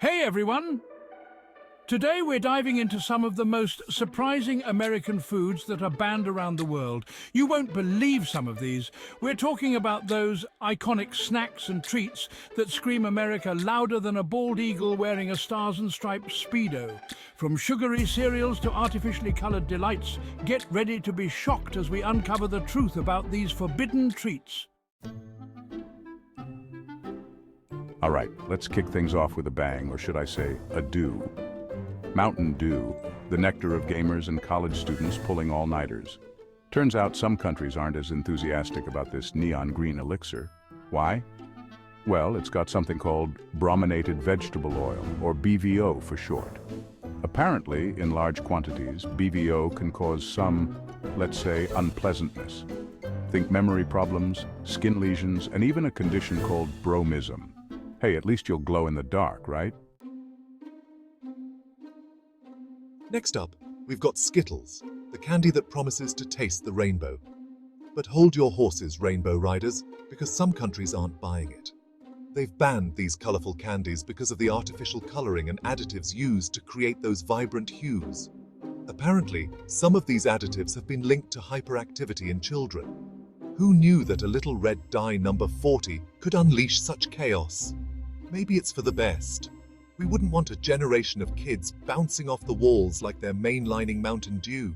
Hey everyone! Today we're diving into some of the most surprising American foods that are banned around the world. You won't believe some of these. We're talking about those iconic snacks and treats that scream America louder than a bald eagle wearing a stars and stripes Speedo. From sugary cereals to artificially colored delights, get ready to be shocked as we uncover the truth about these forbidden treats. All right, let's kick things off with a bang, or should I say, a dew. Mountain Dew, the nectar of gamers and college students pulling all-nighters. Turns out some countries aren't as enthusiastic about this neon green elixir. Why? Well, it's got something called brominated vegetable oil, or BVO for short. Apparently, in large quantities, BVO can cause some, let's say, unpleasantness. Think memory problems, skin lesions, and even a condition called bromism. Hey, at least you'll glow in the dark, right? Next up, we've got Skittles, the candy that promises to taste the rainbow. But hold your horses, rainbow riders, because some countries aren't buying it. They've banned these colorful candies because of the artificial coloring and additives used to create those vibrant hues. Apparently, some of these additives have been linked to hyperactivity in children. Who knew that a little red dye number 40 could unleash such chaos? Maybe it's for the best. We wouldn't want a generation of kids bouncing off the walls like they're mainlining Mountain Dew.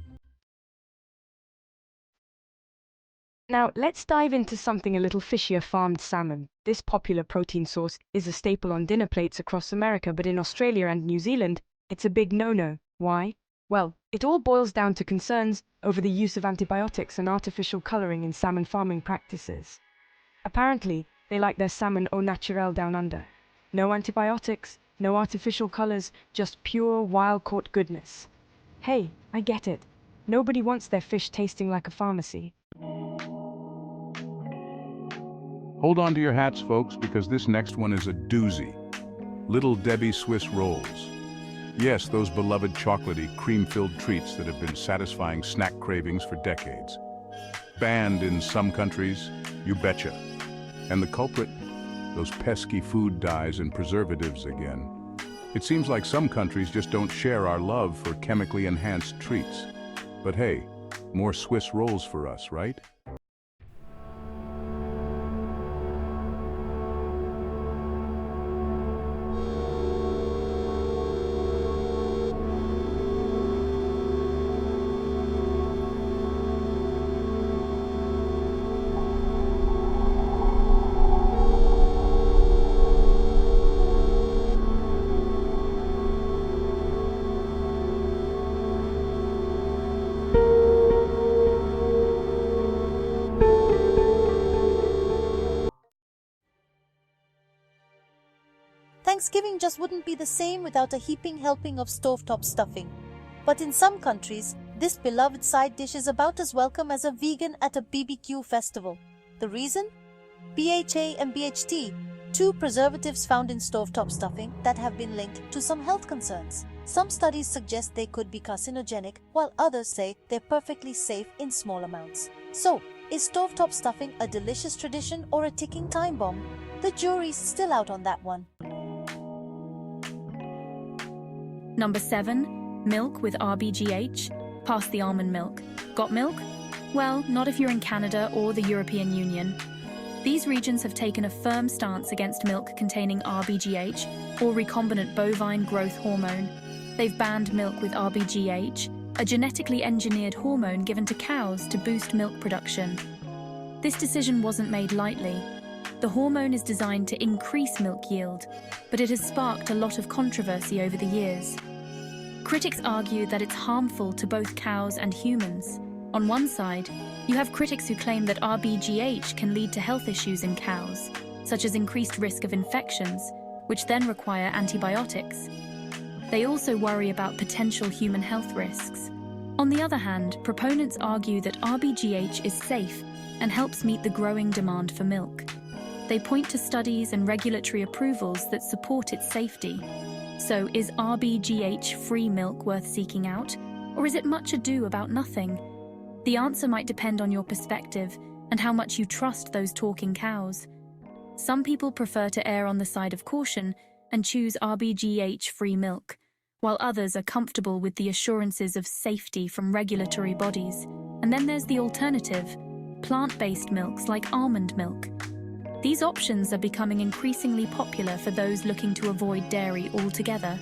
Now, let's dive into something a little fishier: farmed salmon. This popular protein source is a staple on dinner plates across America, but in Australia and New Zealand, it's a big no-no. Why? Well, it all boils down to concerns over the use of antibiotics and artificial coloring in salmon farming practices. Apparently, they like their salmon au naturel down under. No antibiotics, no artificial colors, just pure wild-caught goodness. Hey, I get it. Nobody wants their fish tasting like a pharmacy. Hold on to your hats, folks, because this next one is a doozy. Little Debbie Swiss rolls. Yes, those beloved chocolatey, cream-filled treats that have been satisfying snack cravings for decades. Banned in some countries, you betcha. And the culprit? Those pesky food dyes and preservatives again. It seems like some countries just don't share our love for chemically enhanced treats. But hey, more Swiss rolls for us, right? Thanksgiving just wouldn't be the same without a heaping helping of stovetop stuffing. But in some countries, this beloved side dish is about as welcome as a vegan at a BBQ festival. The reason? BHA and BHT, two preservatives found in stovetop stuffing that have been linked to some health concerns. Some studies suggest they could be carcinogenic, while others say they're perfectly safe in small amounts. So, is stovetop stuffing a delicious tradition or a ticking time bomb? The jury's still out on that one. Number 7, milk with RBGH. Pass the almond milk. Got milk? Well, not if you're in Canada or the European Union. These regions have taken a firm stance against milk containing RBGH, or recombinant bovine growth hormone. They've banned milk with RBGH, a genetically engineered hormone given to cows to boost milk production. This decision wasn't made lightly. The hormone is designed to increase milk yield, but it has sparked a lot of controversy over the years. Critics argue that it's harmful to both cows and humans. On one side, you have critics who claim that RBGH can lead to health issues in cows, such as increased risk of infections, which then require antibiotics. They also worry about potential human health risks. On the other hand, proponents argue that RBGH is safe and helps meet the growing demand for milk. They point to studies and regulatory approvals that support its safety. So, is RBGH-free milk worth seeking out, or is it much ado about nothing? The answer might depend on your perspective and how much you trust those talking cows. Some people prefer to err on the side of caution and choose RBGH-free milk, while others are comfortable with the assurances of safety from regulatory bodies. And then there's the alternative, plant-based milks like almond milk. These options are becoming increasingly popular for those looking to avoid dairy altogether.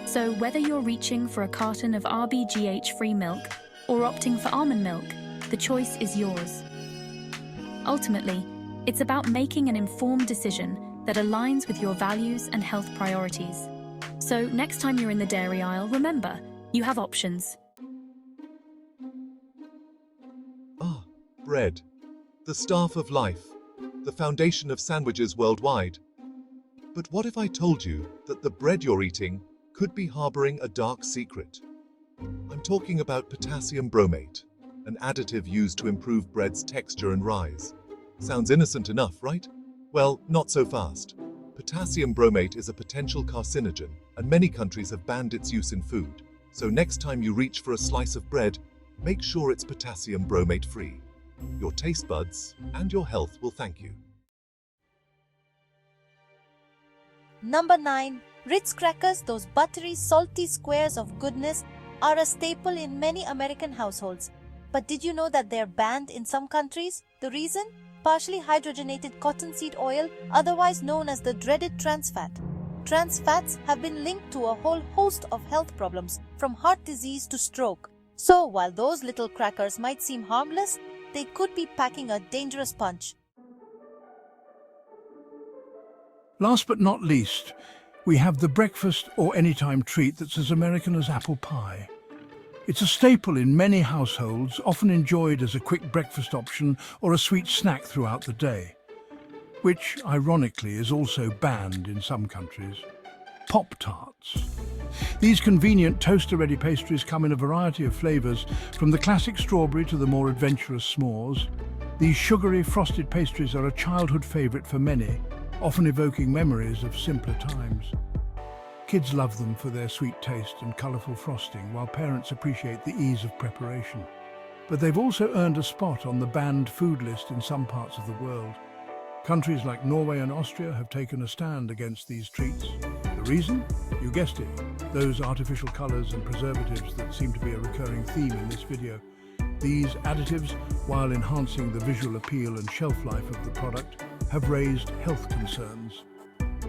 So whether you're reaching for a carton of RBGH-free milk or opting for almond milk, the choice is yours. Ultimately, it's about making an informed decision that aligns with your values and health priorities. So next time you're in the dairy aisle, remember, you have options. Ah, bread. The staff of life. The foundation of sandwiches worldwide. But what if I told you that the bread you're eating could be harboring a dark secret? I'm talking about potassium bromate, an additive used to improve bread's texture and rise. Sounds innocent enough, right? Well, not so fast. Potassium bromate is a potential carcinogen, and many countries have banned its use in food. So next time you reach for a slice of bread, make sure it's potassium bromate free. Your taste buds and your health will thank you. Number 9. Ritz Crackers, those buttery, salty squares of goodness, are a staple in many American households. But did you know that they're banned in some countries? The reason? Partially hydrogenated cottonseed oil, otherwise known as the dreaded trans fat. Trans fats have been linked to a whole host of health problems, from heart disease to stroke. So while those little crackers might seem harmless, they could be packing a dangerous punch. Last but not least, we have the breakfast or anytime treat that's as American as apple pie. It's a staple in many households, often enjoyed as a quick breakfast option or a sweet snack throughout the day, which, ironically, is also banned in some countries. Pop-Tarts. These convenient toaster-ready pastries come in a variety of flavours, from the classic strawberry to the more adventurous s'mores. These sugary, frosted pastries are a childhood favourite for many, often evoking memories of simpler times. Kids love them for their sweet taste and colourful frosting, while parents appreciate the ease of preparation. But they've also earned a spot on the banned food list in some parts of the world. Countries like Norway and Austria have taken a stand against these treats. The reason? You guessed it, those artificial colours and preservatives that seem to be a recurring theme in this video. These additives, while enhancing the visual appeal and shelf life of the product, have raised health concerns.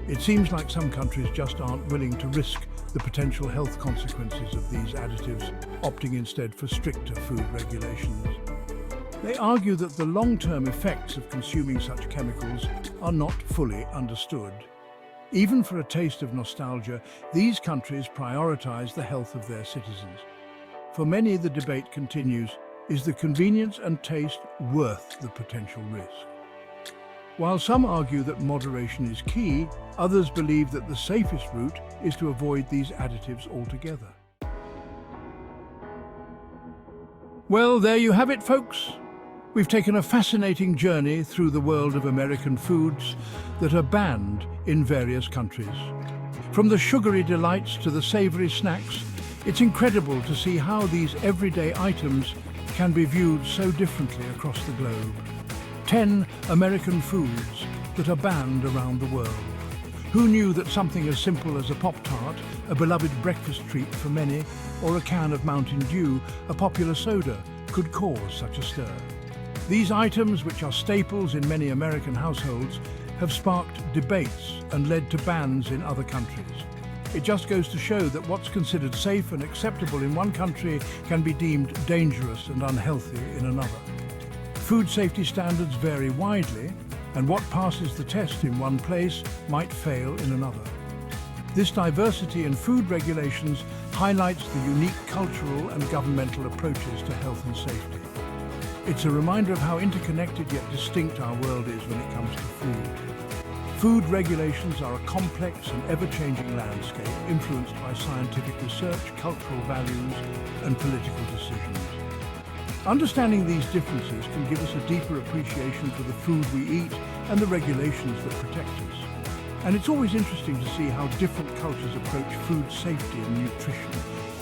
It seems like some countries just aren't willing to risk the potential health consequences of these additives, opting instead for stricter food regulations. They argue that the long-term effects of consuming such chemicals are not fully understood. Even for a taste of nostalgia, these countries prioritize the health of their citizens. For many, the debate continues, is the convenience and taste worth the potential risk? While some argue that moderation is key, others believe that the safest route is to avoid these additives altogether. Well, there you have it, folks. We've taken a fascinating journey through the world of American foods that are banned in various countries. From the sugary delights to the savory snacks, it's incredible to see how these everyday items can be viewed so differently across the globe. 10 American foods that are banned around the world. Who knew that something as simple as a Pop-Tart, a beloved breakfast treat for many, or a can of Mountain Dew, a popular soda, could cause such a stir? These items, which are staples in many American households, have sparked debates and led to bans in other countries. It just goes to show that what's considered safe and acceptable in one country can be deemed dangerous and unhealthy in another. Food safety standards vary widely, and what passes the test in one place might fail in another. This diversity in food regulations highlights the unique cultural and governmental approaches to health and safety. It's a reminder of how interconnected yet distinct our world is when it comes to food. Food regulations are a complex and ever-changing landscape influenced by scientific research, cultural values, and political decisions. Understanding these differences can give us a deeper appreciation for the food we eat and the regulations that protect us. And it's always interesting to see how different cultures approach food safety and nutrition,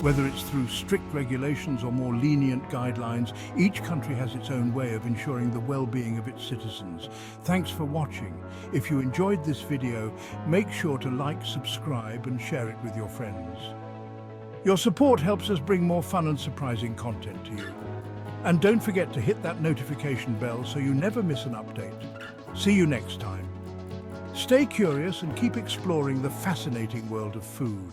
Whether it's through strict regulations or more lenient guidelines, each country has its own way of ensuring the well-being of its citizens. Thanks for watching. If you enjoyed this video, make sure to like, subscribe, and share it with your friends. Your support helps us bring more fun and surprising content to you. And don't forget to hit that notification bell so you never miss an update. See you next time. Stay curious and keep exploring the fascinating world of food.